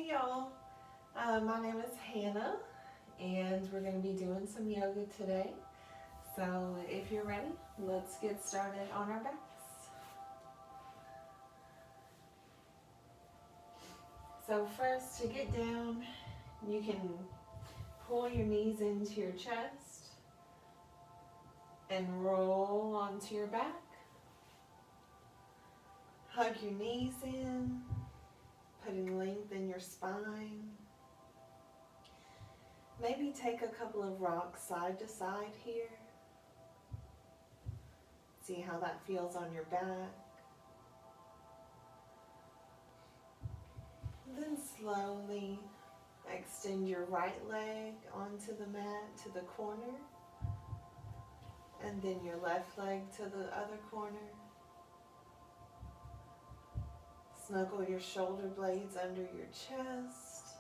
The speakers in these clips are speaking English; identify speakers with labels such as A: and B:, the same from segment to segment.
A: Hey y'all, my name is Hannah and we're going to be doing some yoga today. So if you're ready, let's get started on our backs. So first, to get down, you can pull your knees into your chest and roll onto your back. Hug your knees in, putting length in your spine. Maybe take a couple of rocks side to side here. See how that feels on your back. Then slowly extend your right leg onto the mat to the corner, and then your left leg to the other corner. Snuggle your shoulder blades under your chest.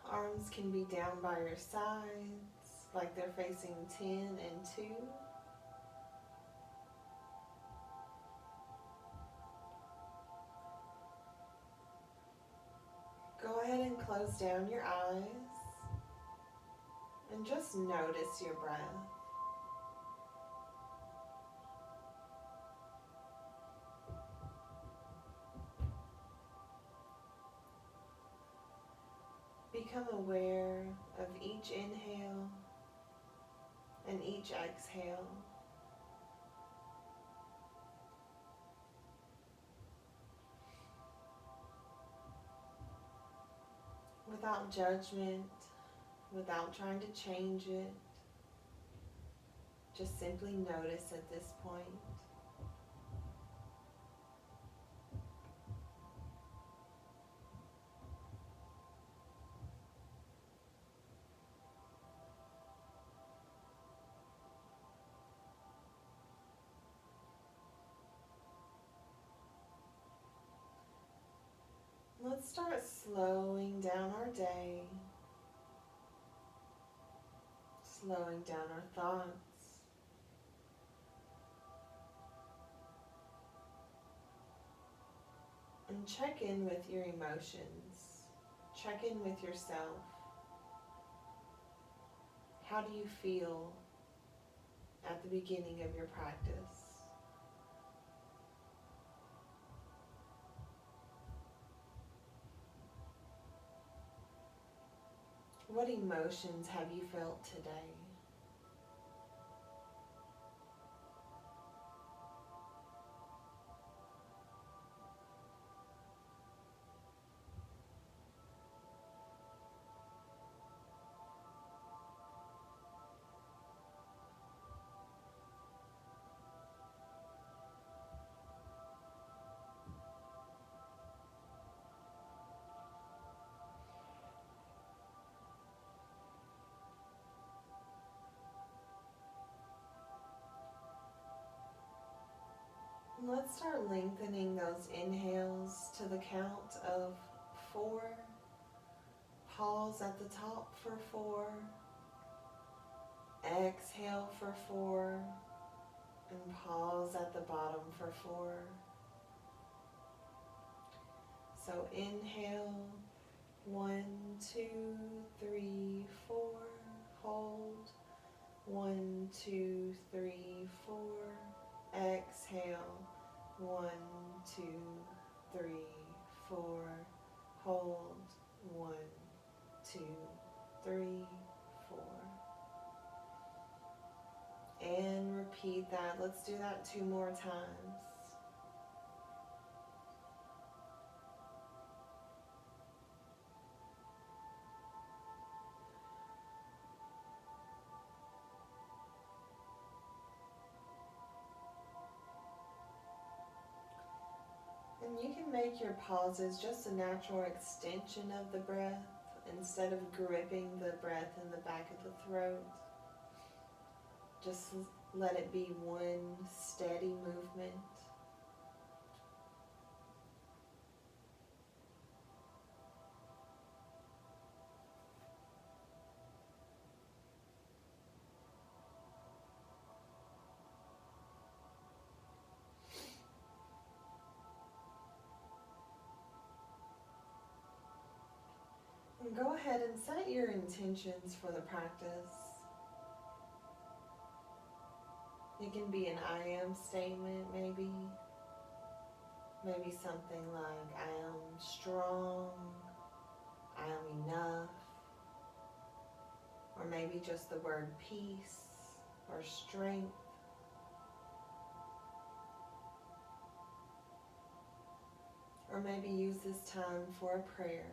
A: Arms can be down by your sides, like they're facing 10 and 2. Go ahead and close down your eyes and just notice your breath. Become aware of each inhale and each exhale. Without judgment, without trying to change it, just simply notice at this point. Let's start slowing down our day, slowing down our thoughts. And check in with your emotions. Check in with yourself. How do you feel at the beginning of your practice? What emotions have you felt today? Let's start lengthening those inhales to the count of 4. Pause at the top for 4. Exhale for 4. And pause at the bottom for 4. So inhale, 1, 2, 3, 4. Hold, 1, 2, 3, 4. Exhale, 1, 2, 3, 4. Hold, 1, 2, 3, 4. And repeat that. Let's do that 2 more times. And you can make your pauses just a natural extension of the breath instead of gripping the breath in the back of the throat. Just let it be one steady movement. And go ahead and set your intentions for the practice. It can be an I am statement, maybe. Maybe something like, I am strong, I am enough. Or maybe just the word peace or strength. Or maybe use this time for a prayer.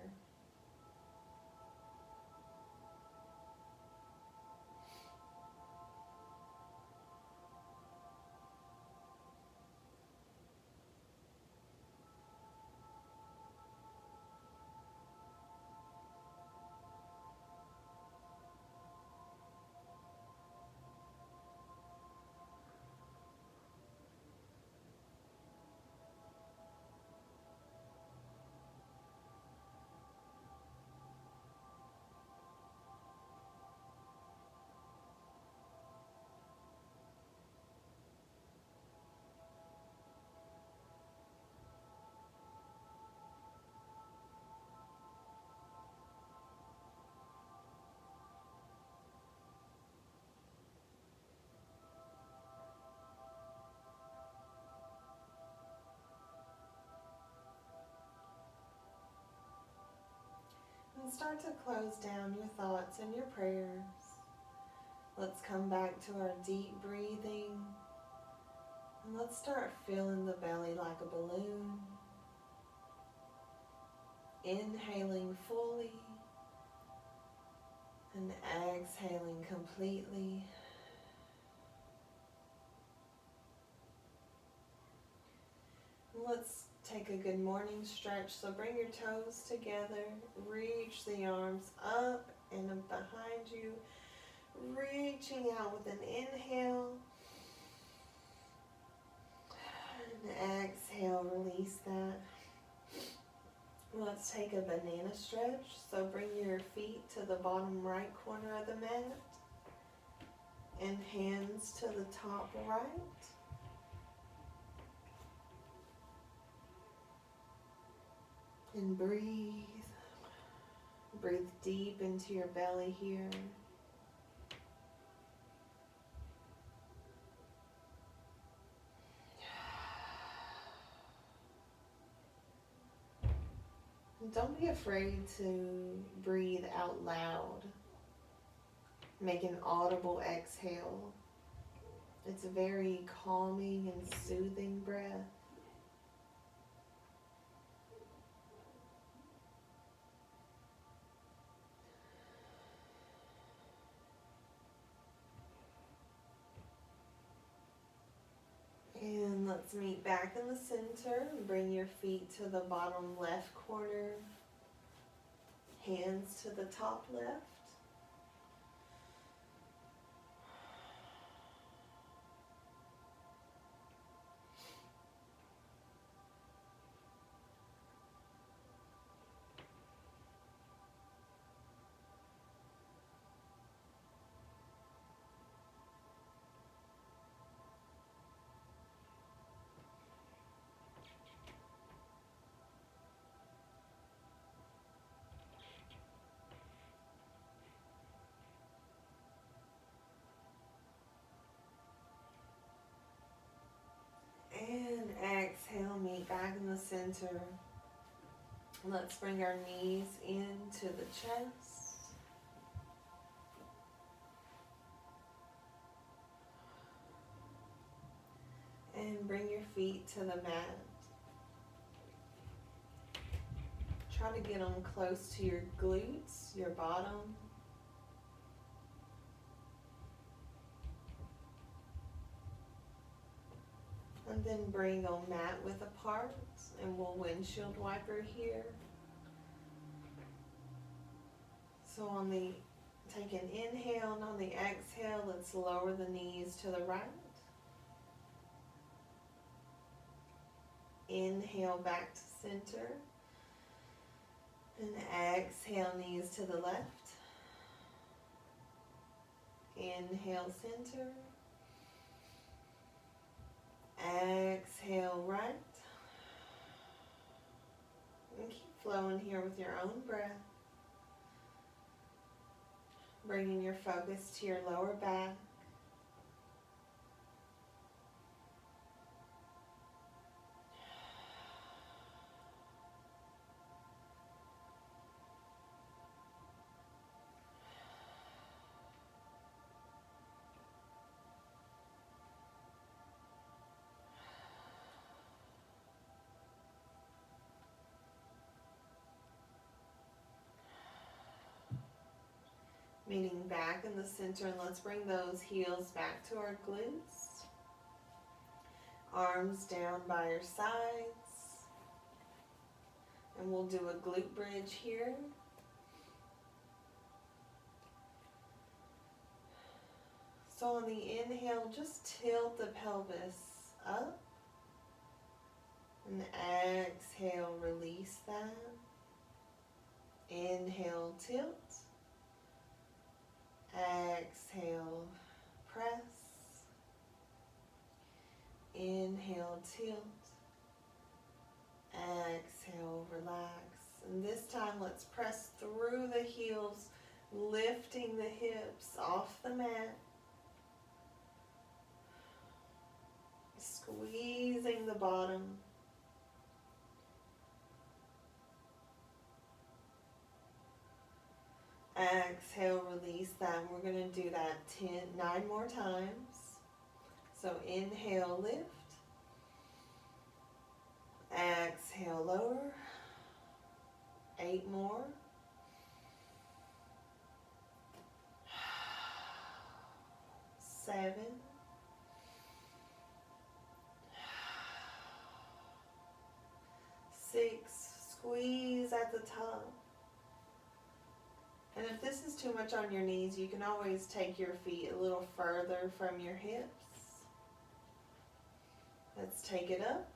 A: And start to close down your thoughts and your prayers. Let's come back to our deep breathing. And let's start filling the belly like a balloon. Inhaling fully and exhaling completely. Let's take a good morning stretch. So bring your toes together, reach the arms up and behind you, reaching out with an inhale, and exhale, release that. Let's take a banana stretch. So bring your feet to the bottom right corner of the mat and hands to the top right. And breathe. Breathe deep into your belly here. Don't be afraid to breathe out loud. Make an audible exhale. It's a very calming and soothing breath. And let's meet back in the center. Bring your feet to the bottom left corner. Hands to the top left. And exhale, meet back in the center. Let's bring our knees into the chest. And bring your feet to the mat. Try to get them close to your glutes, your bottom. And then bring your mat width apart, and we'll windshield wiper here. So take an inhale, and on the exhale, let's lower the knees to the right. Inhale back to center. And exhale, knees to the left. Inhale, center. Exhale, right. And keep flowing here with your own breath. Bringing your focus to your lower back. Meeting back in the center, and let's bring those heels back to our glutes. Arms down by your sides. And we'll do a glute bridge here. So on the inhale, just tilt the pelvis up. And exhale, release that. Inhale, tilt. Exhale, press. Inhale, tilt. Exhale, relax. And this time, let's press through the heels, lifting the hips off the mat. Squeezing the bottom. Exhale, release that. We're going to do that 9 more times. So inhale, lift. Exhale, lower. 8 more. 7. 6. Squeeze at the top. And if this is too much on your knees, you can always take your feet a little further from your hips. Let's take it up.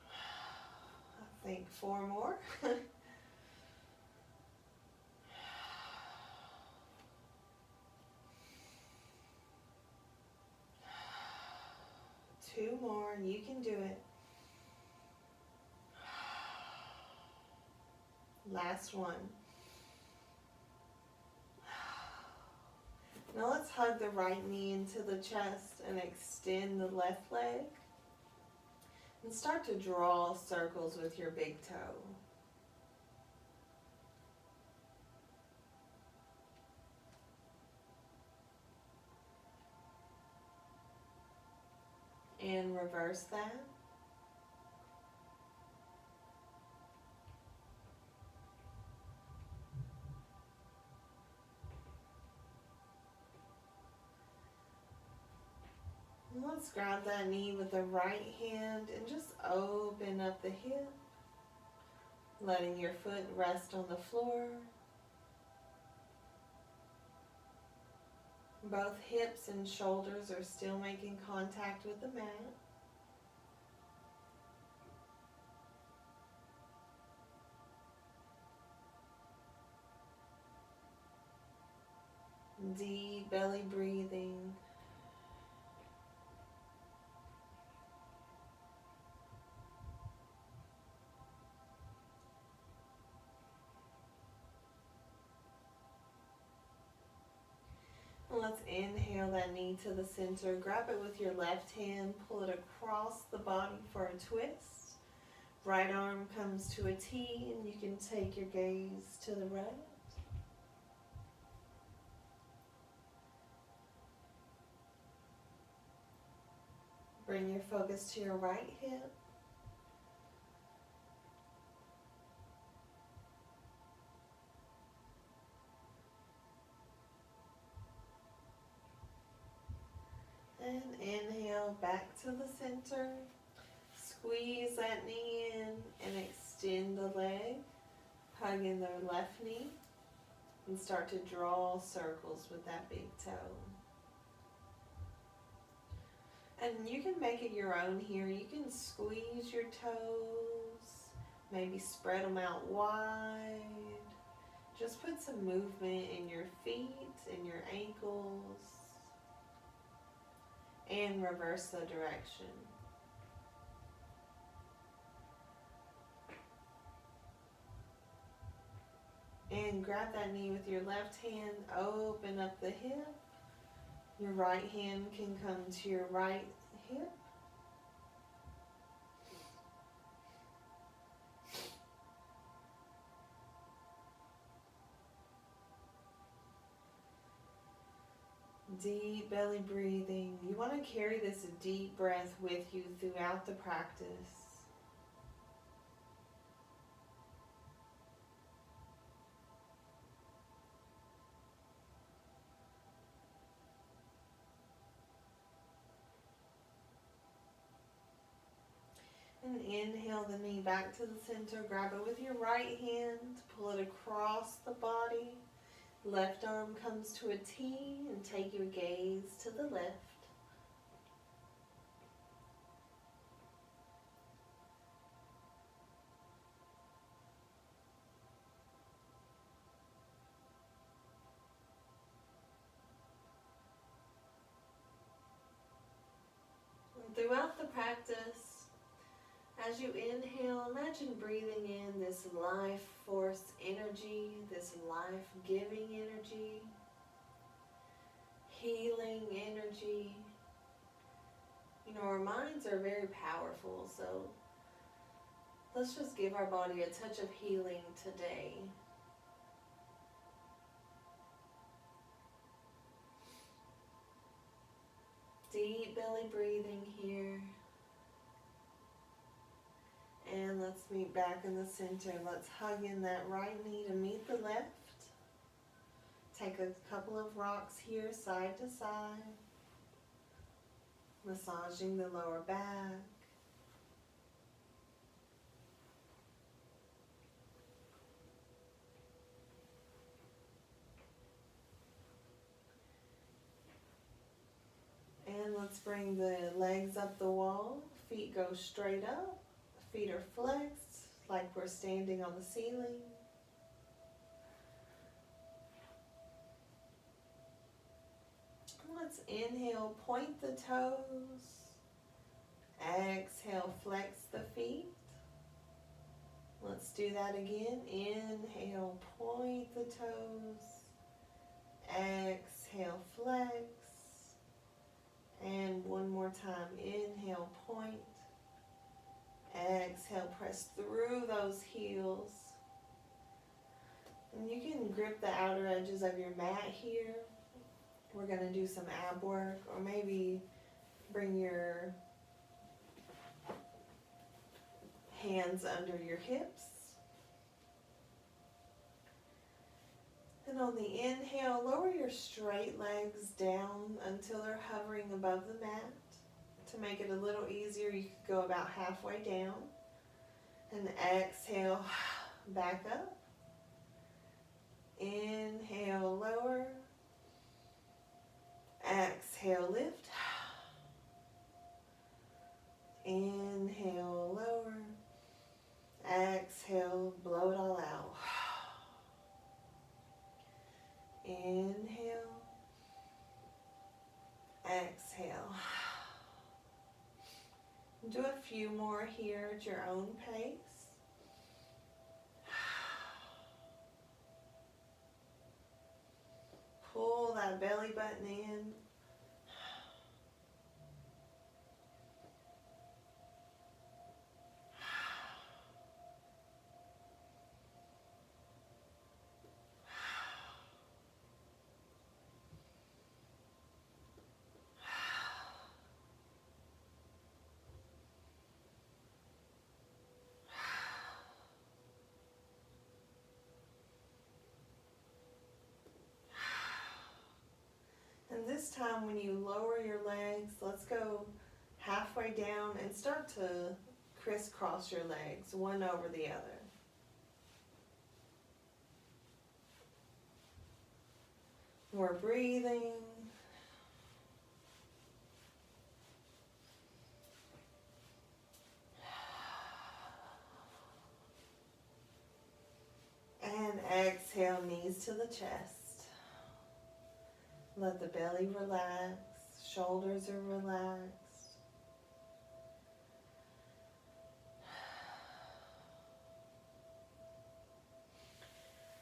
A: I think 4 more. 2 more, and you can do it. Last one. Now let's hug the right knee into the chest and extend the left leg. And start to draw circles with your big toe. And reverse that. Let's grab that knee with the right hand and just open up the hip, letting your foot rest on the floor. Both hips and shoulders are still making contact with the mat. Deep belly breathing. Let's inhale that knee to the center. Grab it with your left hand. Pull it across the body for a twist. Right arm comes to a T, and you can take your gaze to the right. Bring your focus to your right hip. And inhale back to the center. Squeeze that knee in and extend the leg. Hugging the left knee. And start to draw circles with that big toe. And you can make it your own here. You can squeeze your toes. Maybe spread them out wide. Just put some movement in your feet and your ankles. And reverse the direction. And grab that knee with your left hand, open up the hip. Your right hand can come to your right hip. Deep belly breathing. You want to carry this deep breath with you throughout the practice. And inhale the knee back to the center. Grab it with your right hand. Pull it across the body. Left arm comes to a T and take your gaze to the left. And throughout the practice, as you inhale, imagine breathing in this life force energy, this life-giving energy, healing energy. You know, our minds are very powerful, so let's just give our body a touch of healing today. Deep belly breathing here. And let's meet back in the center. Let's hug in that right knee to meet the left. Take a couple of rocks here, side to side. Massaging the lower back. And let's bring the legs up the wall. Feet go straight up. Feet are flexed like we're standing on the ceiling. Let's inhale, point the toes. Exhale, flex the feet. Let's do that again. Inhale, point the toes. Exhale, flex. And one more time. Inhale, point. Exhale, press through those heels. And you can grip the outer edges of your mat here. We're going to do some ab work, or maybe bring your hands under your hips. And on the inhale, lower your straight legs down until they're hovering above the mat. To make it a little easier, you could go about halfway down. And exhale, back up. Inhale, lower. Exhale, lift. Inhale, lower. Exhale, blow it all out. Inhale. Exhale. Do a few more here at your own pace. Pull that belly button in. And this time when you lower your legs, let's go halfway down and start to crisscross your legs, one over the other. We're breathing. And exhale, knees to the chest. Let the belly relax, shoulders are relaxed.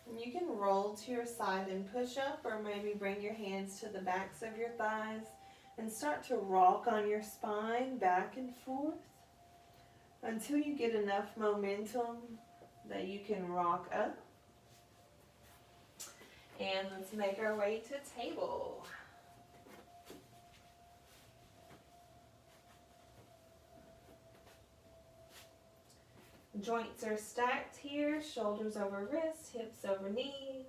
A: And You can roll to your side and push up, or maybe bring your hands to the backs of your thighs and start to rock on your spine back and forth until you get enough momentum that you can rock up. And let's make our way to table. Joints are stacked here, shoulders over wrists, hips over knees.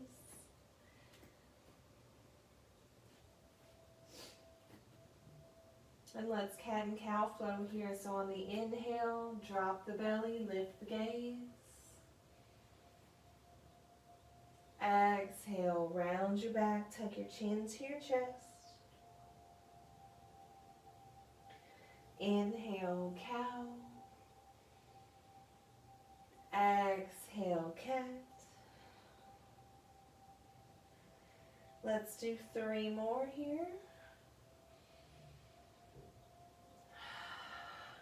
A: And let's cat and cow flow here. So on the inhale, drop the belly, lift the gaze. Exhale, round your back, tuck your chin to your chest. Inhale, cow. Exhale, cat. Let's do 3 more here.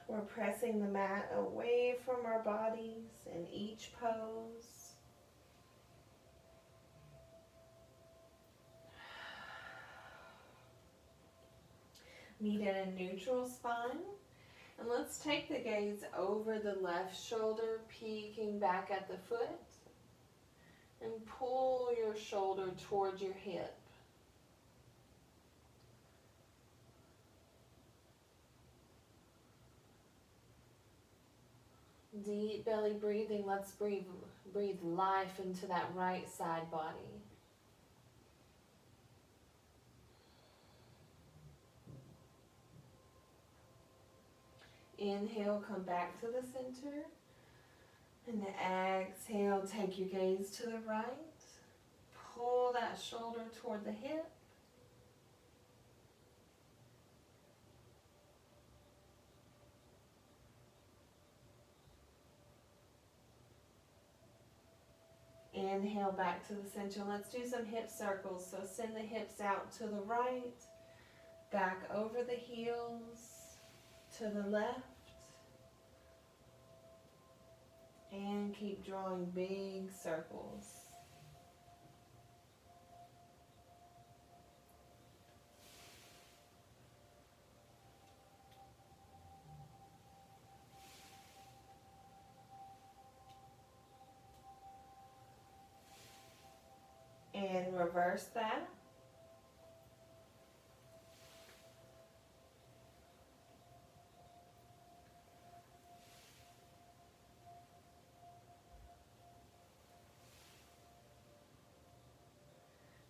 A: We're pressing the mat away from our bodies in each pose. Meet in a neutral spine. And let's take the gaze over the left shoulder, peeking back at the foot. And pull your shoulder towards your hip. Deep belly breathing. Let's breathe life into that right side body. Inhale, come back to the center. And exhale, take your gaze to the right. Pull that shoulder toward the hip. Inhale back to the center. Let's do some hip circles. So send the hips out to the right, back over the heels, to the left. And keep drawing big circles. And reverse that.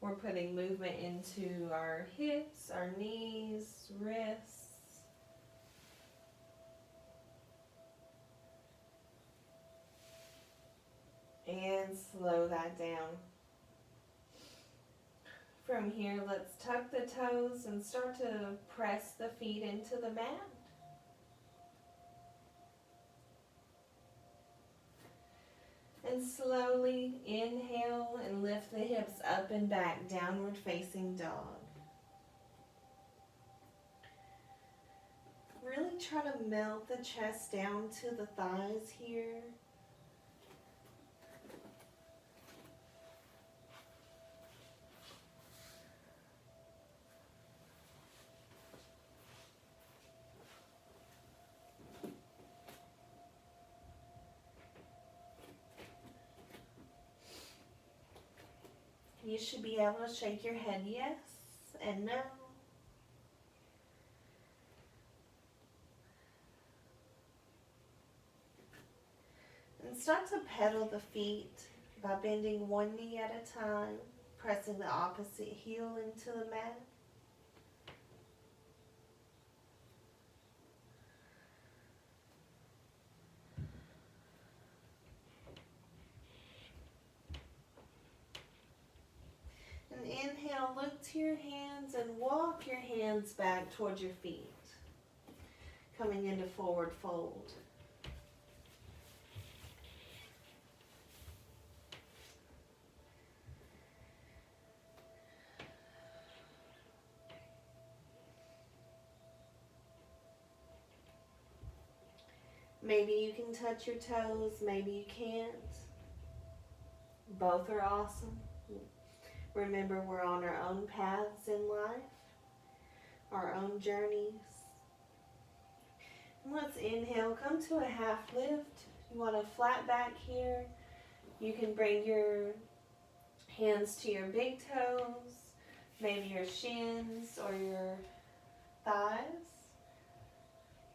A: We're putting movement into our hips, our knees, wrists. And slow that down. From here, let's tuck the toes and start to press the feet into the mat. And slowly inhale and lift the hips up and back, downward facing dog. Really try to melt the chest down to the thighs here. You should be able to shake your head yes and no. And start to pedal the feet by bending one knee at a time, pressing the opposite heel into the mat. And inhale, look to your hands and walk your hands back towards your feet. Coming into forward fold. Maybe you can touch your toes, maybe you can't. Both are awesome. Remember, we're on our own paths in life, our own journeys. And let's inhale, come to a half lift. You want a flat back here. You can bring your hands to your big toes, maybe your shins or your thighs.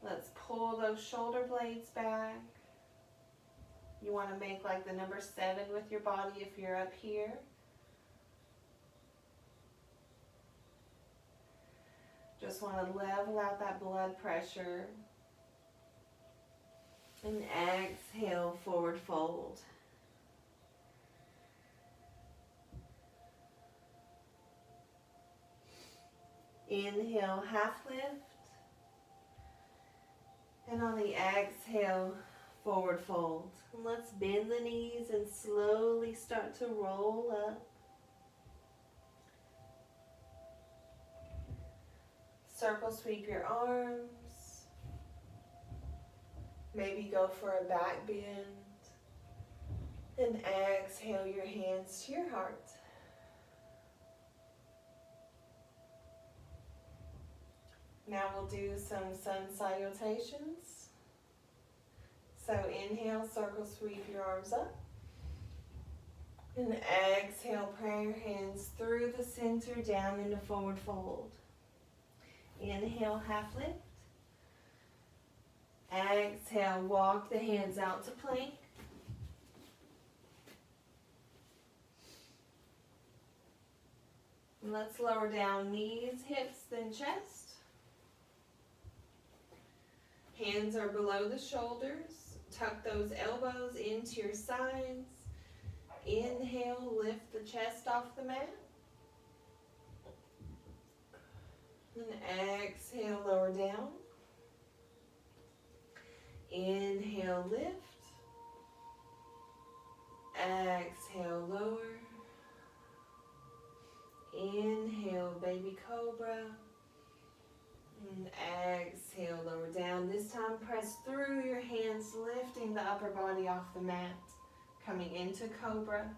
A: Let's pull those shoulder blades back. You want to make like the number 7 with your body if you're up here. Just want to level out that blood pressure. And exhale, forward fold. Inhale, half lift. And on the exhale, forward fold. And let's bend the knees and slowly start to roll up. Circle sweep your arms. Maybe go for a back bend. And exhale your hands to your heart. Now we'll do some sun salutations. So inhale, circle sweep your arms up. And exhale, pray your hands through the center down into forward fold. Inhale, half lift. Exhale, walk the hands out to plank. And let's lower down knees, hips, then chest. Hands are below the shoulders. Tuck those elbows into your sides. Inhale, lift the chest off the mat. And exhale, lower down. Inhale, lift. Exhale, lower. Inhale, baby cobra. And exhale, lower down. This time press through your hands, lifting the upper body off the mat. Coming into cobra.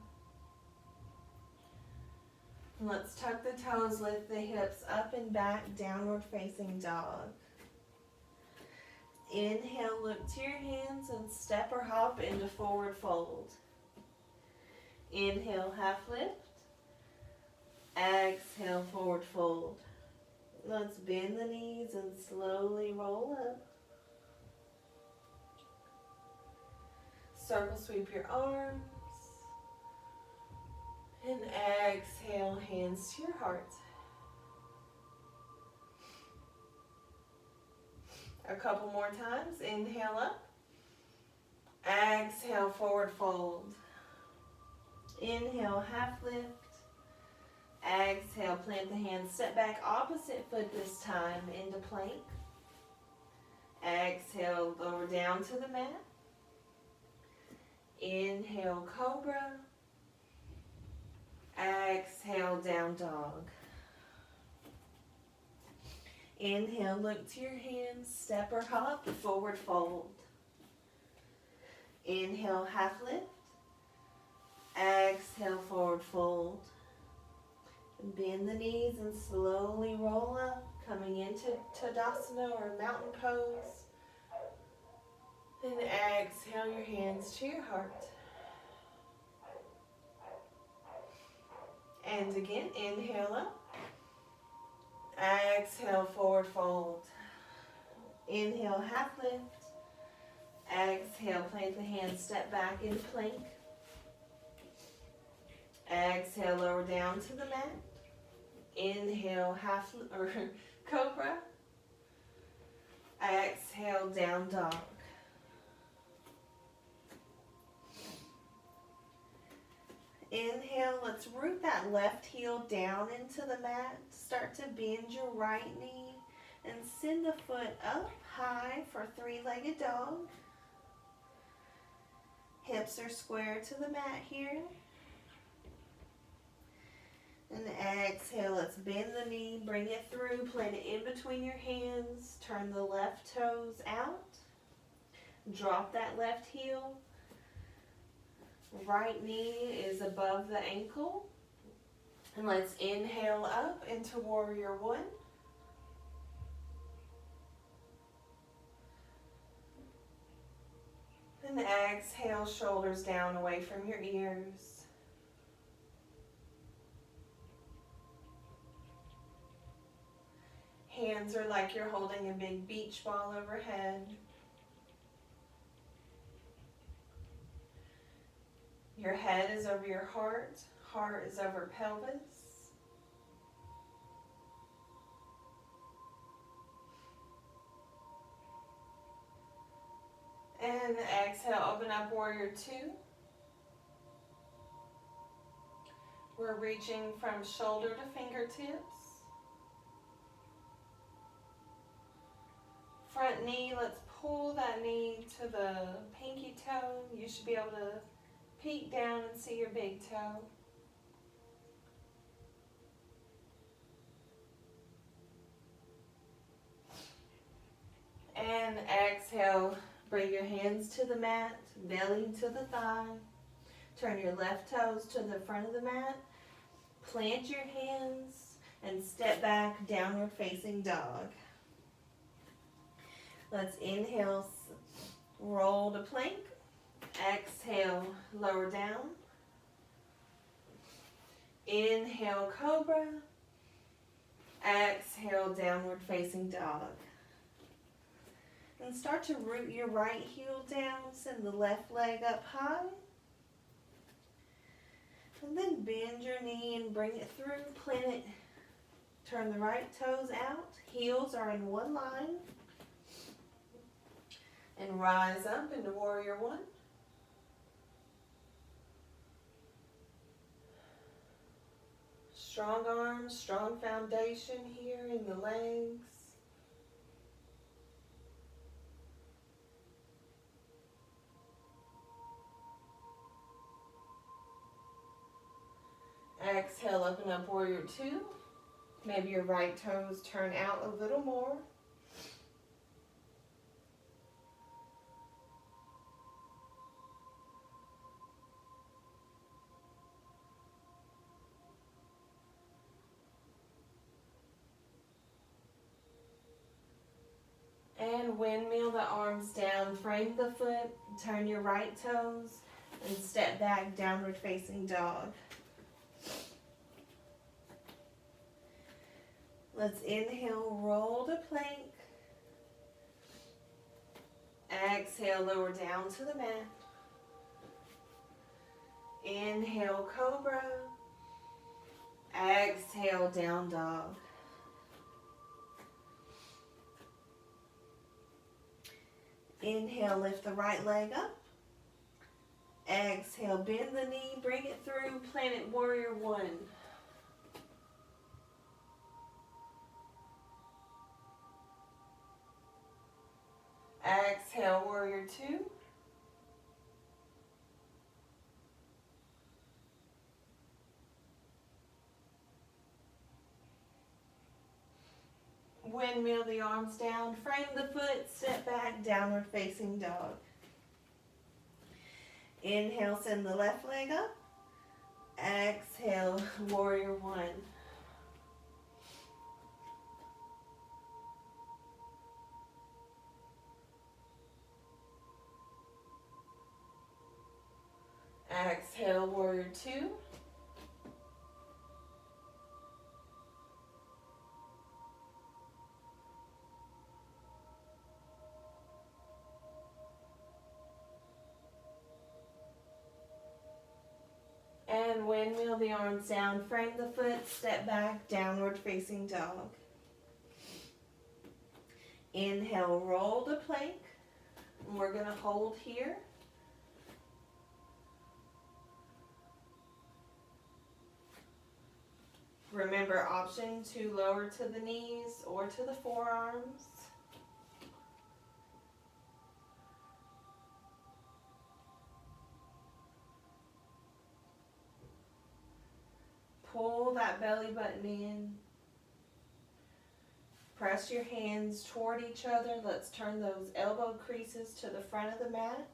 A: And let's tuck the toes, lift the hips up and back, downward facing dog. Inhale, look to your hands and step or hop into forward fold. Inhale, half lift. Exhale, forward fold. Let's bend the knees and slowly roll up. Circle sweep your arms. And exhale, hands to your heart. A couple more times. Inhale up. Exhale, forward fold. Inhale, half lift. Exhale, plant the hands, step back, opposite foot this time into plank. Exhale, lower down to the mat. Inhale, cobra. Exhale, down dog. Inhale, look to your hands, step or hop, forward fold. Inhale, half lift. Exhale, forward fold. Bend the knees and slowly roll up, coming into Tadasana or mountain pose. And exhale your hands to your heart. And again, inhale up. Exhale, forward fold. Inhale, half lift. Exhale, plant the hands, step back into plank. Exhale, lower down to the mat. Inhale, half or cobra. Exhale, down dog. Inhale, let's root that left heel down into the mat. Start to bend your right knee and send the foot up high for three-legged dog. Hips are square to the mat here. And exhale, let's bend the knee, bring it through, plant it in between your hands, turn the left toes out, drop that left heel, Right knee is above the ankle. And let's inhale up into warrior one. And exhale, shoulders down away from your ears. Hands are like you're holding a big beach ball overhead. Your head is over your heart. Heart is over pelvis. And exhale, open up warrior two. We're reaching from shoulder to fingertips. Front knee, let's pull that knee to the pinky toe. You should be able to peek down and see your big toe. And exhale, bring your hands to the mat, belly to the thigh. Turn your left toes to the front of the mat. Plant your hands and step back, downward facing dog. Let's inhale, roll to plank. Exhale, lower down. Inhale, cobra. Exhale, downward facing dog. And start to root your right heel down, send the left leg up high. And then bend your knee and bring it through, plant it. Turn the right toes out, heels are in one line. And rise up into warrior one. Strong arms, strong foundation here in the legs. Exhale, open up warrior two. Maybe your right toes turn out a little more. And windmill the arms down, frame the foot, turn your right toes, and step back, downward facing dog. Let's inhale, roll to plank. Exhale, lower down to the mat. Inhale, cobra. Exhale, down dog. Inhale, lift the right leg up. Exhale, bend the knee, bring it through, plant it warrior one. Exhale, warrior two. Windmill the arms down, frame the foot, step back, downward facing dog. Inhale, send the left leg up. Exhale, warrior one. Exhale, warrior two. And windmill the arms down, frame the foot, step back, downward facing dog. Inhale, roll to plank. And we're going to hold here. Remember, option to lower to the knees or to the forearms. Pull that belly button in. Press your hands toward each other. Let's turn those elbow creases to the front of the mat.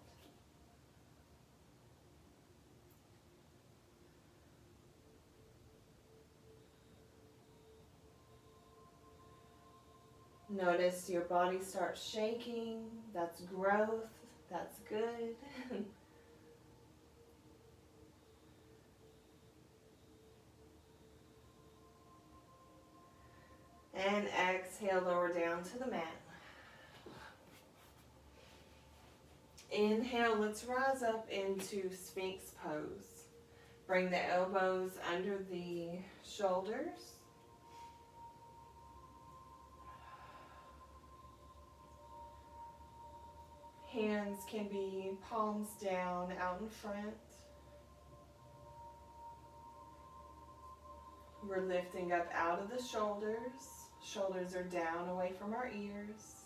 A: Notice your body starts shaking. That's growth. That's good. And exhale, lower down to the mat. Inhale, let's rise up into Sphinx pose. Bring the elbows under the shoulders. Hands can be palms down out in front. We're lifting up out of the shoulders. Shoulders are down away from our ears.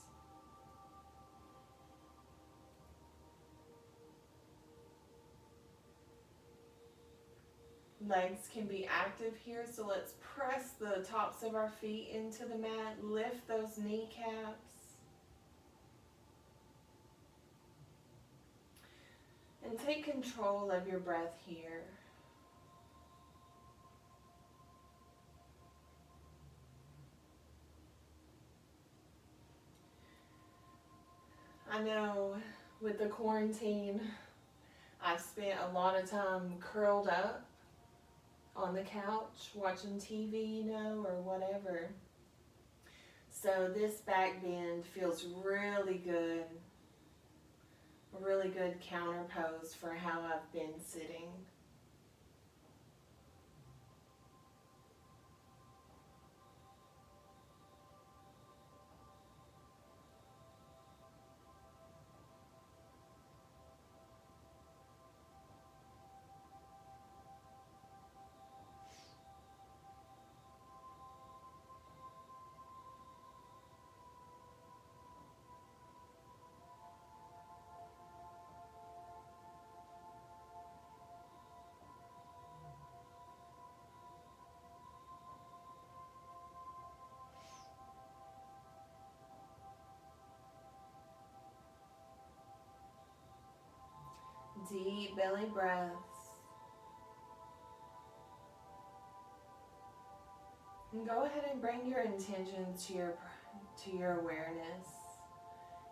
A: Legs can be active here, so let's press the tops of our feet into the mat. Lift those kneecaps. And take control of your breath here. I know with the quarantine, I've spent a lot of time curled up on the couch watching TV, or whatever. So this back bend feels really good. A really good counter pose for how I've been sitting. Deep belly breaths. And go ahead and bring your intention to your awareness.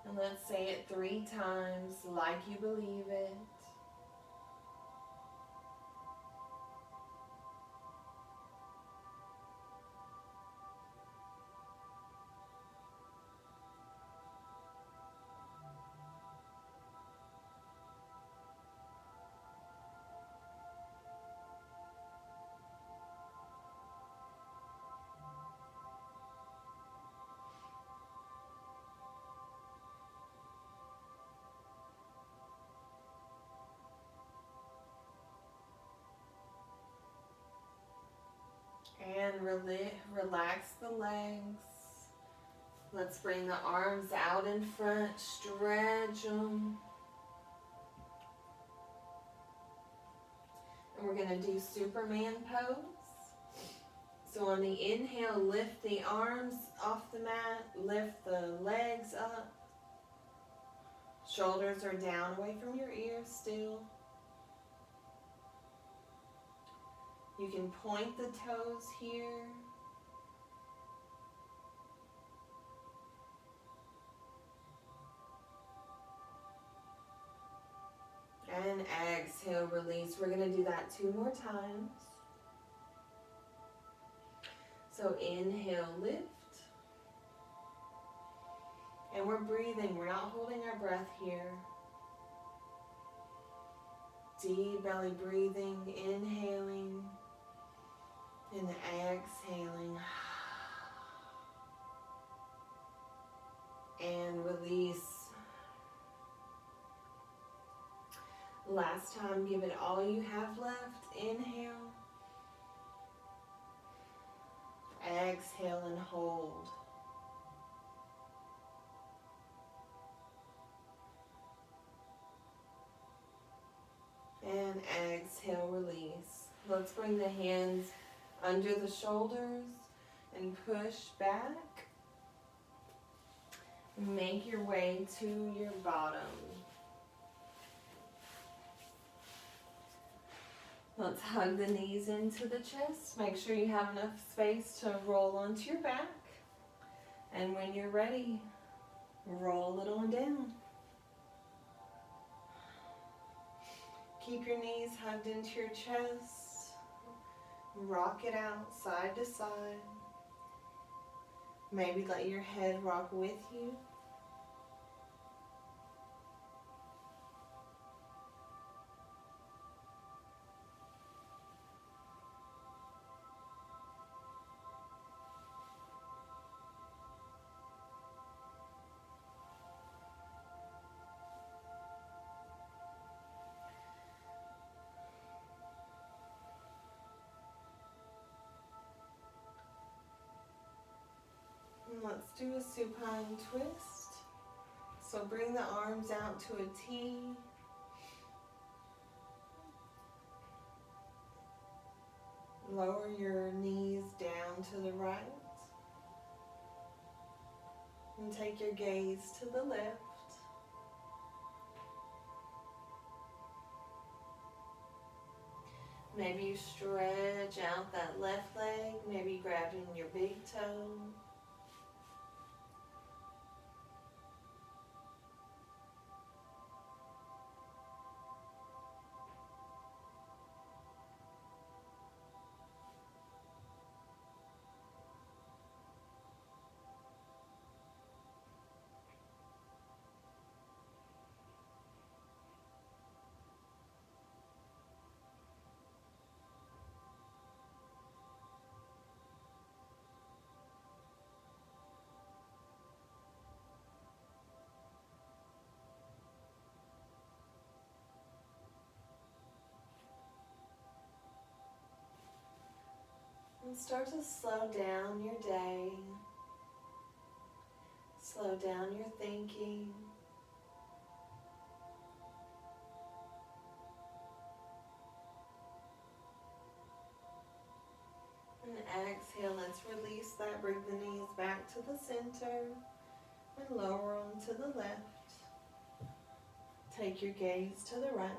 A: And let's say it 3 times like you believe it. And relax the legs. Let's bring the arms out in front, stretch them. And we're going to do Superman pose. So on the inhale, lift the arms off the mat, lift the legs up. Shoulders are down away from your ears still. You can point the toes here. And exhale, release. We're going to do that 2 more times. So inhale, lift. And we're breathing. We're not holding our breath here. Deep belly breathing, inhaling and exhaling. And release. Last time, give it all you have left. Inhale. Exhale and hold. And exhale, release. Let's bring the hands under the shoulders and push back. Make your way to your bottom. Let's hug the knees into the chest. Make sure you have enough space to roll onto your back. And when you're ready, roll it on down. Keep your knees hugged into your chest. Rock it out side to side. Maybe let your head rock with you. And let's do a supine twist. So bring the arms out to a T. Lower your knees down to the right. And take your gaze to the left. Maybe you stretch out that left leg, maybe grabbing your big toe. And start to slow down your day. Slow down your thinking. And exhale, let's release that. Bring the knees back to the center and lower them to the left. Take your gaze to the right.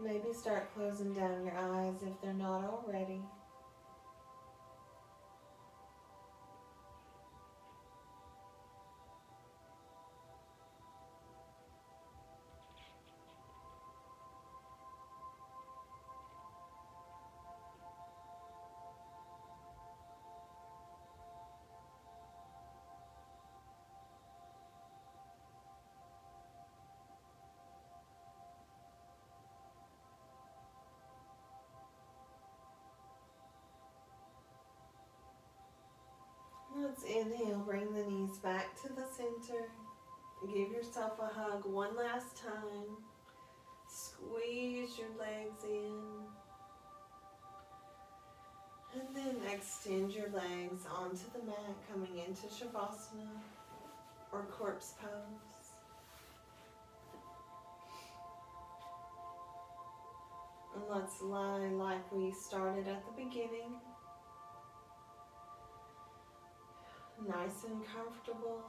A: Maybe start closing down your eyes if they're not already. Let's inhale, bring the knees back to the center. Give yourself a hug one last time. Squeeze your legs in. And then extend your legs onto the mat, coming into Shavasana or corpse pose. And let's lie like we started at the beginning. Nice and comfortable.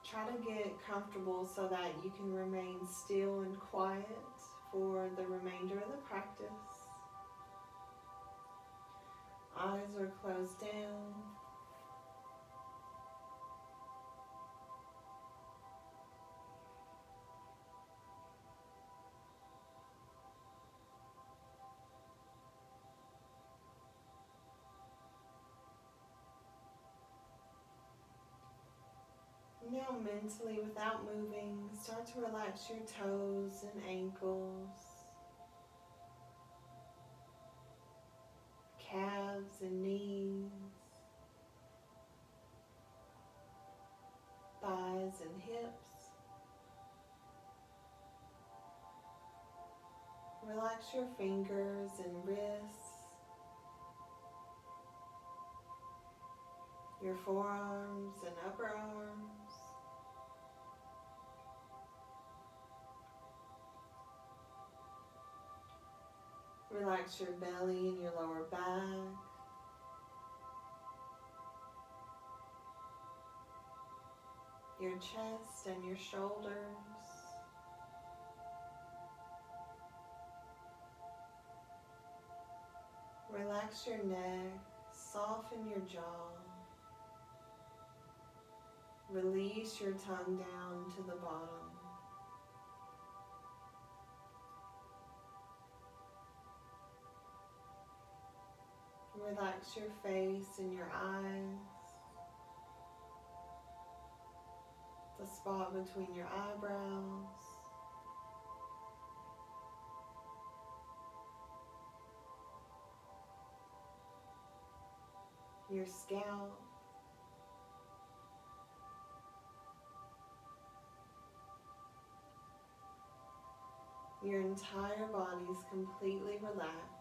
A: Try to get comfortable so that you can remain still and quiet for the remainder of the practice. Eyes are closed down. Now mentally, without moving, start to relax your toes and ankles, calves and knees. Relax your fingers and wrists, your forearms and upper arms. Relax your belly and your lower back. Your chest and your shoulders. Relax your neck, soften your jaw. Release your tongue down to the bottom. Relax your face and your eyes, the spot between your eyebrows. Your scalp. Your entire body is completely relaxed.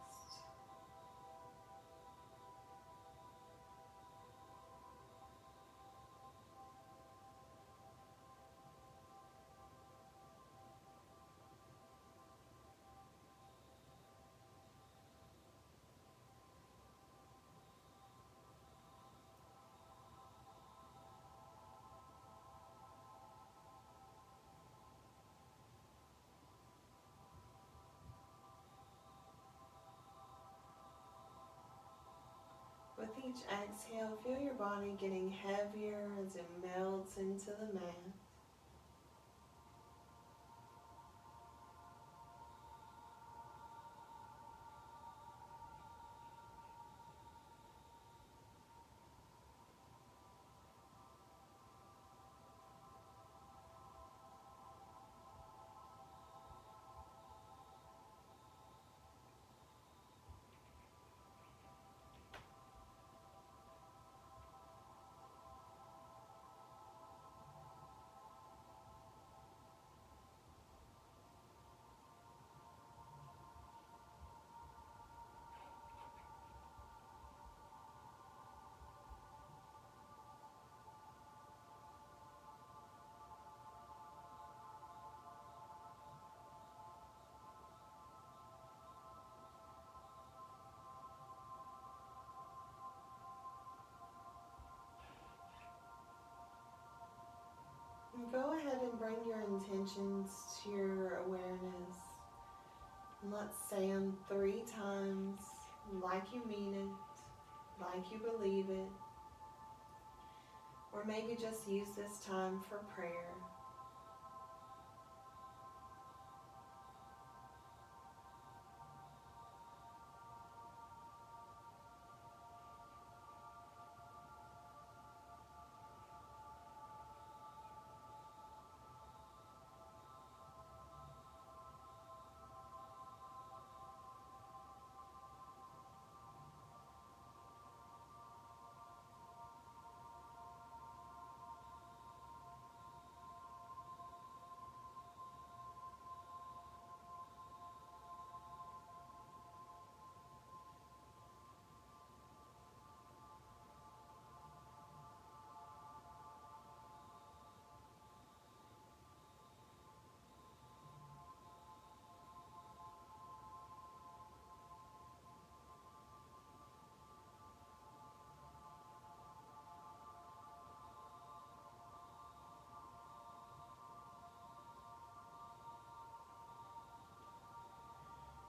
A: With each exhale, feel your body getting heavier as it melts into the mat. And go ahead and bring your intentions to your awareness. And let's say them 3 times like you mean it, like you believe it. Or maybe just use this time for prayer.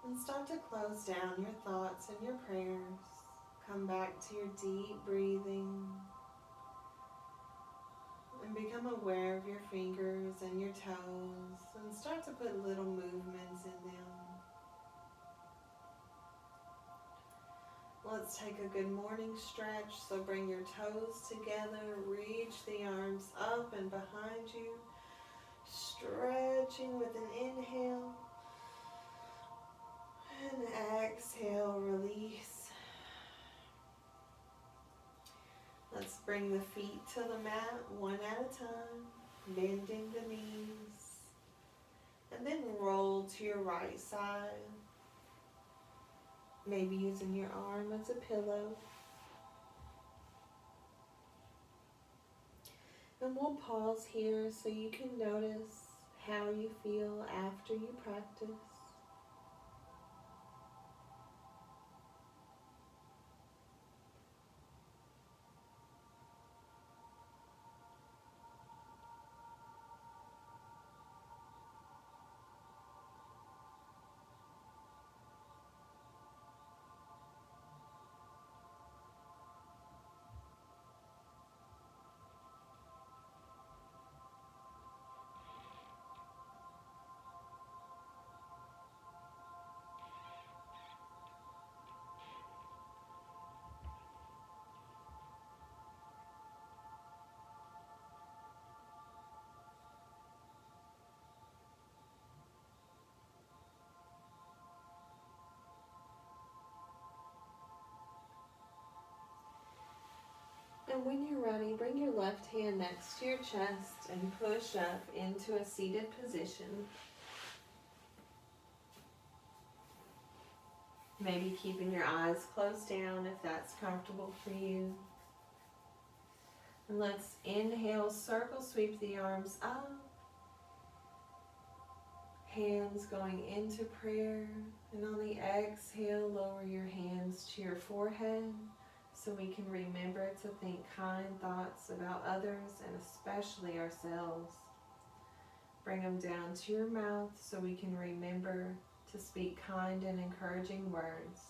A: And start to close down your thoughts and your prayers. Come back to your deep breathing. And become aware of your fingers and your toes. And start to put little movements in them. Let's take a good morning stretch. So bring your toes together. Reach the arms up and behind you. Stretching with an inhale. And exhale, release. Let's bring the feet to the mat one at a time, bending the knees. And then roll to your right side. maybe using your arm as a pillow. And we'll pause here so you can notice how you feel after you practice. And when you're ready, bring your left hand next to your chest and push up into a seated position. Maybe keeping your eyes closed down if that's comfortable for you. And let's inhale, circle sweep the arms up. Hands going into prayer. And on the exhale, lower your hands to your forehead so we can remember to think kind thoughts about others and especially ourselves. Bring them down to your mouth so we can remember to speak kind and encouraging words.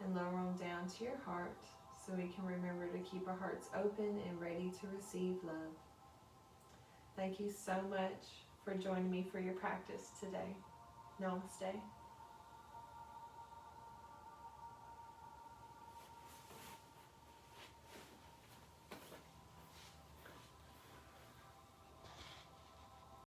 A: And lower them down to your heart so we can remember to keep our hearts open and ready to receive love. Thank you so much for joining me for your practice today. Namaste.